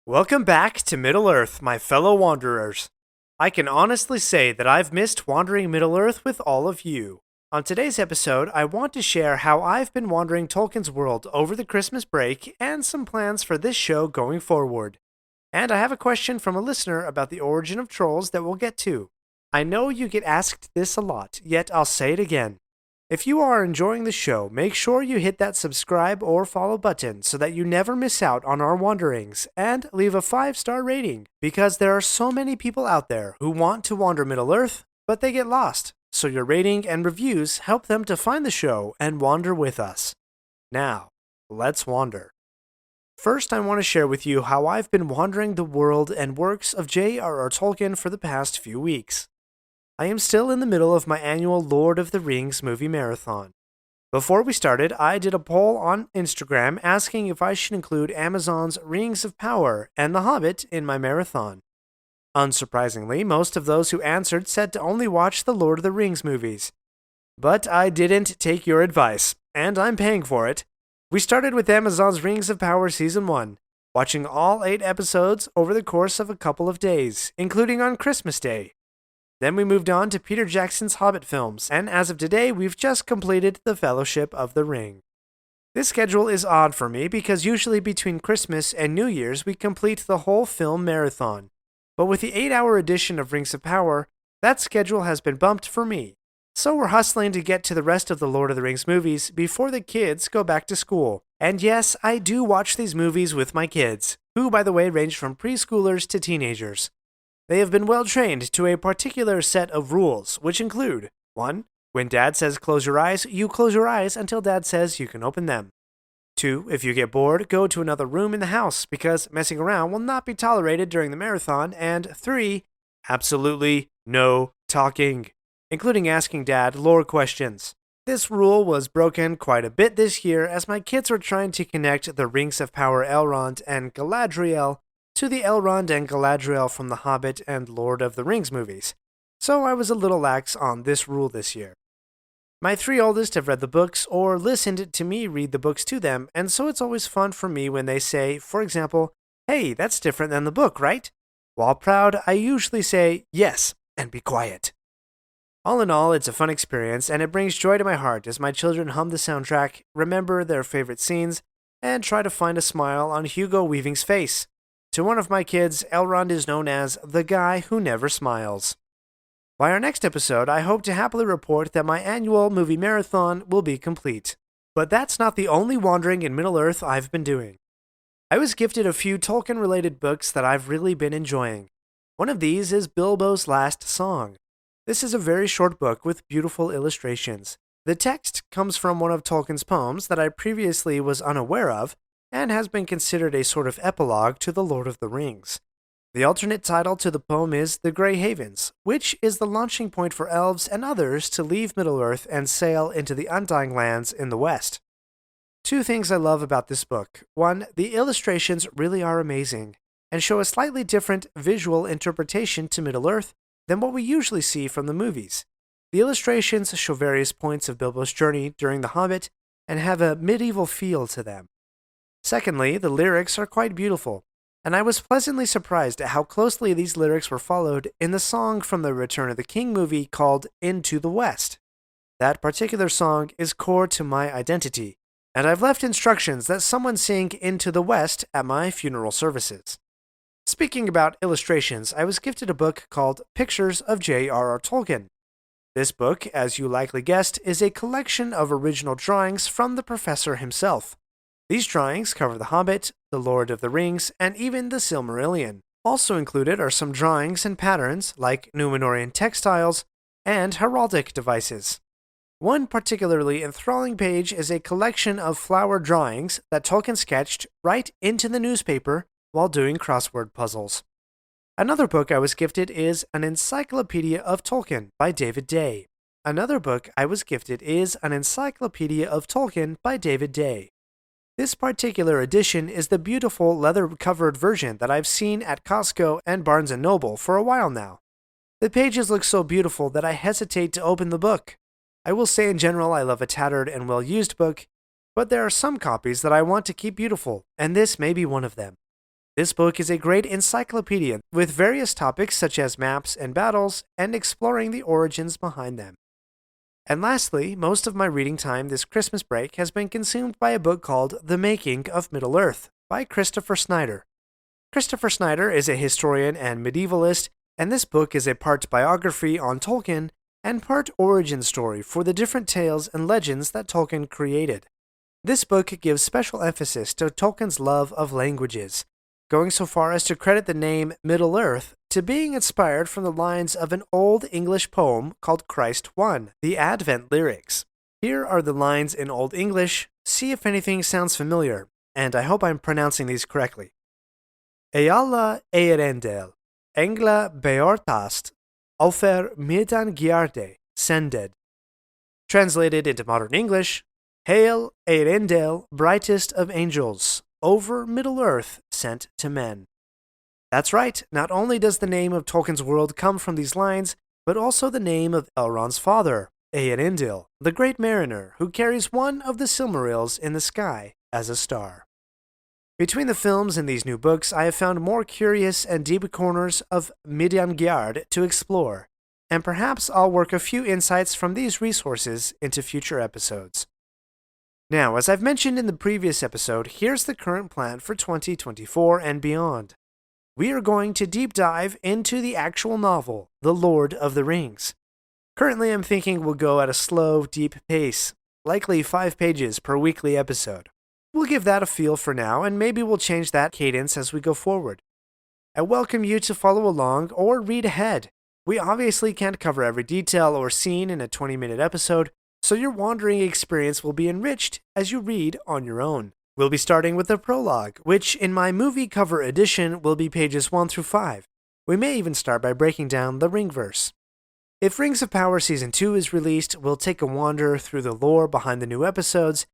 Welcome back to Middle-earth, my fellow wanderers. I can honestly say that I've missed wandering Middle-earth with all of you. On today's episode, I want to share how I've been wandering Tolkien's world over the Christmas break and some plans for this show going forward. And I have a question from a listener about the origin of trolls that we'll get to. I know you get asked this a lot, yet I'll say it again. If you are enjoying the show, make sure you hit that subscribe or follow button so that you never miss out on our wanderings, and leave a 5-star rating, because there are so many people out there who want to wander Middle-earth, but they get lost, so your rating and reviews help them to find the show and wander with us. Now, let's wander. First, I want to share with you how I've been wandering the world and works of J.R.R. Tolkien for the past few weeks. I am still in the middle of my annual Lord of the Rings movie marathon. Before we started, I did a poll on Instagram asking if I should include Amazon's Rings of Power and The Hobbit in my marathon. Unsurprisingly, most of those who answered said to only watch the Lord of the Rings movies. But I didn't take your advice, and I'm paying for it. We started with Amazon's Rings of Power Season 1, watching all 8 episodes over the course of a couple of days, including on Christmas Day. Then we moved on to Peter Jackson's Hobbit films, and as of today, we've just completed The Fellowship of the Ring. This schedule is odd for me because usually between Christmas and New Year's we complete the whole film marathon. But with the 8-hour edition of Rings of Power, that schedule has been bumped for me. So we're hustling to get to the rest of the Lord of the Rings movies before the kids go back to school. And yes, I do watch these movies with my kids, who by the way range from preschoolers to teenagers. They have been well trained to a particular set of rules, which include 1. When Dad says close your eyes, you close your eyes until Dad says you can open them. 2. If you get bored, go to another room in the house, because messing around will not be tolerated during the marathon. And 3. Absolutely no talking, including asking Dad lore questions. This rule was broken quite a bit this year as my kids were trying to connect the Rings of Power Elrond and Galadriel to the Elrond and Galadriel from The Hobbit and Lord of the Rings movies, so I was a little lax on this rule this year. My 3 oldest have read the books or listened to me read the books to them, and so it's always fun for me when they say, for example, "Hey, that's different than the book, right?" While proud, I usually say, "Yes, and be quiet." All in all, it's a fun experience, and it brings joy to my heart as my children hum the soundtrack, remember their favorite scenes, and try to find a smile on Hugo Weaving's face. To one of my kids, Elrond is known as the guy who never smiles. By our next episode, I hope to happily report that my annual movie marathon will be complete. But that's not the only wandering in Middle-earth I've been doing. I was gifted a few Tolkien-related books that I've really been enjoying. One of these is Bilbo's Last Song. This is a very short book with beautiful illustrations. The text comes from one of Tolkien's poems that I previously was unaware of, and has been considered a sort of epilogue to The Lord of the Rings. The alternate title to the poem is The Grey Havens, which is the launching point for elves and others to leave Middle-earth and sail into the Undying Lands in the West. 2 things I love about this book. 1, the illustrations really are amazing, and show a slightly different visual interpretation to Middle-earth than what we usually see from the movies. The illustrations show various points of Bilbo's journey during The Hobbit, and have a medieval feel to them. Secondly, the lyrics are quite beautiful, and I was pleasantly surprised at how closely these lyrics were followed in the song from the Return of the King movie called Into the West. That particular song is core to my identity, and I've left instructions that someone sing Into the West at my funeral services. Speaking about illustrations, I was gifted a book called Pictures of J.R.R. Tolkien. This book, as you likely guessed, is a collection of original drawings from the professor himself. These drawings cover The Hobbit, The Lord of the Rings, and even the Silmarillion. Also included are some drawings and patterns like Númenórean textiles and heraldic devices. One particularly enthralling page is a collection of flower drawings that Tolkien sketched right into the newspaper while doing crossword puzzles. Another book I was gifted is An Encyclopedia of Tolkien by David Day. Another book I was gifted is An Encyclopedia of Tolkien by David Day. This particular edition is the beautiful leather-covered version that I've seen at Costco and Barnes & Noble for a while now. The pages look so beautiful that I hesitate to open the book. I will say in general I love a tattered and well-used book, but there are some copies that I want to keep beautiful, and this may be one of them. This book is a great encyclopedia with various topics such as maps and battles and exploring the origins behind them. And lastly, most of my reading time this Christmas break has been consumed by a book called The Making of Middle-earth by Christopher Snyder. Christopher Snyder is a historian and medievalist, and this book is a part biography on Tolkien and part origin story for the different tales and legends that Tolkien created. This book gives special emphasis to Tolkien's love of languages, going so far as to credit the name Middle-earth to being inspired from the lines of an Old English poem called Christ One, the Advent lyrics. Here are the lines in Old English. See if anything sounds familiar, and I hope I'm pronouncing these correctly. Ealla eirendel, engla beortast, aufer midan giarde, sended. Translated into modern English, Hail, Eirendel, brightest of angels, over Middle-earth sent to men. That's right, not only does the name of Tolkien's world come from these lines, but also the name of Elrond's father, Eärendil, the great mariner who carries one of the Silmarils in the sky as a star. Between the films and these new books, I have found more curious and deep corners of Midgard to explore, and perhaps I'll work a few insights from these resources into future episodes. Now, as I've mentioned in the previous episode, here's the current plan for 2024 and beyond. We are going to deep dive into the actual novel, The Lord of the Rings. Currently, I'm thinking we'll go at a slow, deep pace, likely 5 pages per weekly episode. We'll give that a feel for now, and maybe we'll change that cadence as we go forward. I welcome you to follow along or read ahead. We obviously can't cover every detail or scene in a 20-minute episode, so your wandering experience will be enriched as you read on your own. We'll be starting with the prologue, which in my movie cover edition will be pages 1 through 5. We may even start by breaking down the Ringverse. If Rings of Power Season 2 is released, we'll take a wander through the lore behind the new episodes,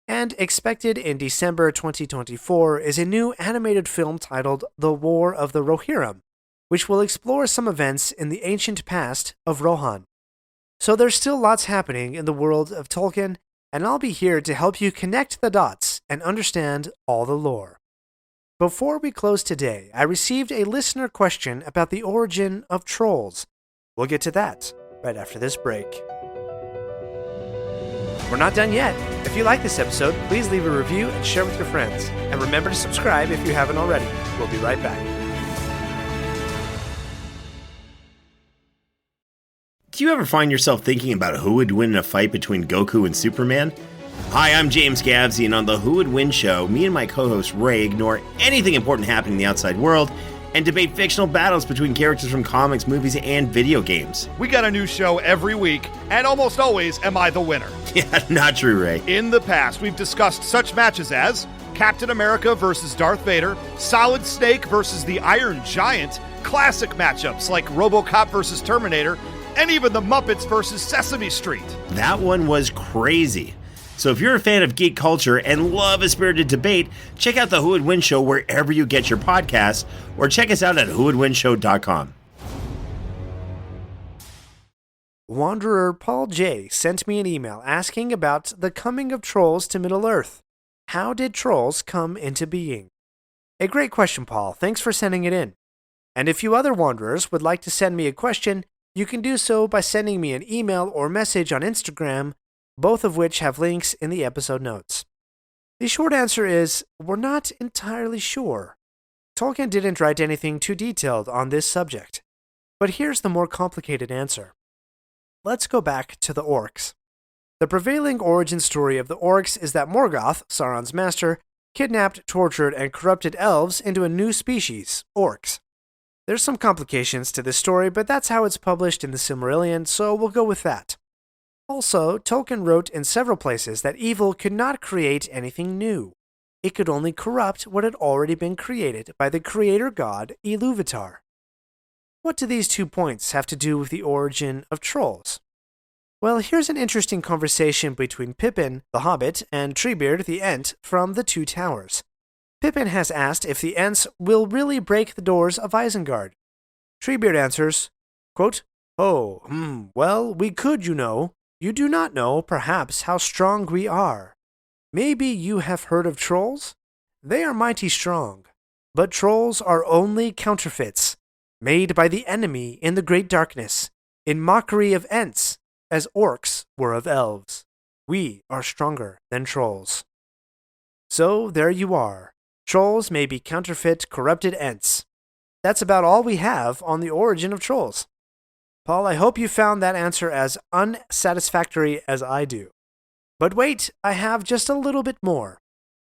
and expected in December 2024 is a new animated film titled The War of the Rohirrim, which will explore some events in the ancient past of Rohan. So there's still lots happening in the world of Tolkien, and I'll be here to help you connect the dots and understand all the lore. Before we close today, I received a listener question about the origin of trolls. We'll get to that right after this break. We're not done yet. If you like this episode, please leave a review and share with your friends. And remember to subscribe if you haven't already. We'll be right back. Do you ever find yourself thinking about who would win in a fight between Goku and Superman? Hi, I'm James Gavsey, and on the Who Would Win show, me and my co-host Ray ignore anything important happening in the outside world and debate fictional battles between characters from comics, movies, and video games. We got a new show every week, and almost always am I the winner. Yeah, not true, Ray. In the past, we've discussed such matches as Captain America versus Darth Vader, Solid Snake versus the Iron Giant, classic matchups like RoboCop versus Terminator, and even the Muppets versus Sesame Street. That one was crazy. So if you're a fan of geek culture and love a spirited debate, check out the Who Would Win show wherever you get your podcasts, or check us out at whowouldwinshow.com. Wanderer Paul J. sent me an email asking about the coming of trolls to Middle-earth. How did trolls come into being? A great question, Paul. Thanks for sending it in. And if you other wanderers would like to send me a question, you can do so by sending me an email or message on Instagram, both of which have links in the episode notes. The short answer is, we're not entirely sure. Tolkien didn't write anything too detailed on this subject. But here's the more complicated answer. Let's go back to the orcs. The prevailing origin story of the orcs is that Morgoth, Sauron's master, kidnapped, tortured, and corrupted elves into a new species, orcs. There's some complications to this story, but that's how it's published in the Silmarillion, so we'll go with that. Also, Tolkien wrote in several places that evil could not create anything new. It could only corrupt what had already been created by the creator god Ilúvatar. What do these 2 points have to do with the origin of trolls? Well, here's an interesting conversation between Pippin, the Hobbit, and Treebeard, the Ent, from The Two Towers. Pippin has asked if the Ents will really break the doors of Isengard. Treebeard answers, quote, well, we could, you know. You do not know, perhaps, how strong we are. Maybe you have heard of trolls? They are mighty strong. but trolls are only counterfeits, made by the enemy in the great darkness, in mockery of Ents, as orcs were of elves. We are stronger than trolls. So there you are. Trolls may be counterfeit, corrupted Ents. That's about all we have on the origin of trolls. Paul, I hope you found that answer as unsatisfactory as I do. But wait, I have just a little bit more.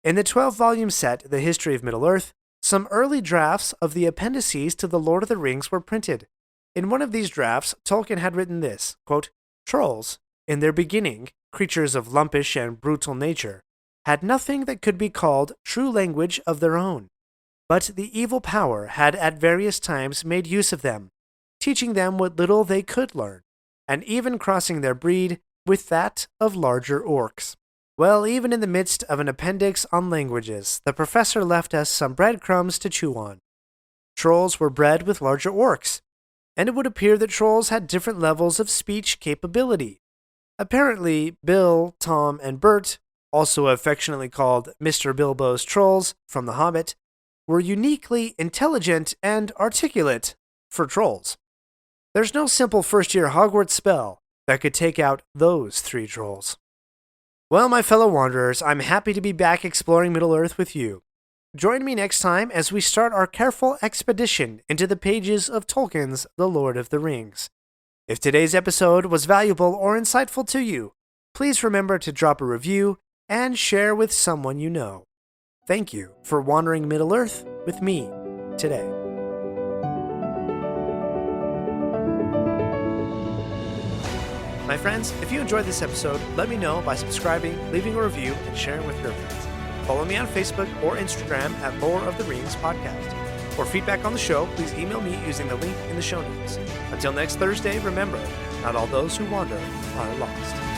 In the 12-volume set, The History of Middle-earth, some early drafts of the appendices to The Lord of the Rings were printed. In one of these drafts, Tolkien had written this, quote, "Trolls, in their beginning, creatures of lumpish and brutal nature, had nothing that could be called true language of their own. But the evil power had at various times made use of them, teaching them what little they could learn, and even crossing their breed with that of larger orcs." Well, even in the midst of an appendix on languages, the professor left us some breadcrumbs to chew on. Trolls were bred with larger orcs, and it would appear that trolls had different levels of speech capability. Apparently, Bill, Tom, and Bert, also affectionately called Mr. Bilbo's trolls from The Hobbit, were uniquely intelligent and articulate for trolls. There's no simple first-year Hogwarts spell that could take out those 3 trolls. Well, my fellow wanderers, I'm happy to be back exploring Middle-earth with you. Join me next time as we start our careful expedition into the pages of Tolkien's The Lord of the Rings. If today's episode was valuable or insightful to you, please remember to drop a review and share with someone you know. Thank you for wandering Middle-earth with me today. My friends, if you enjoyed this episode, let me know by subscribing, leaving a review, and sharing with your friends. Follow me on Facebook or Instagram at Lore of the Rings Podcast. For feedback on the show, please email me using the link in the show notes. Until next Thursday, remember, not all those who wander are lost.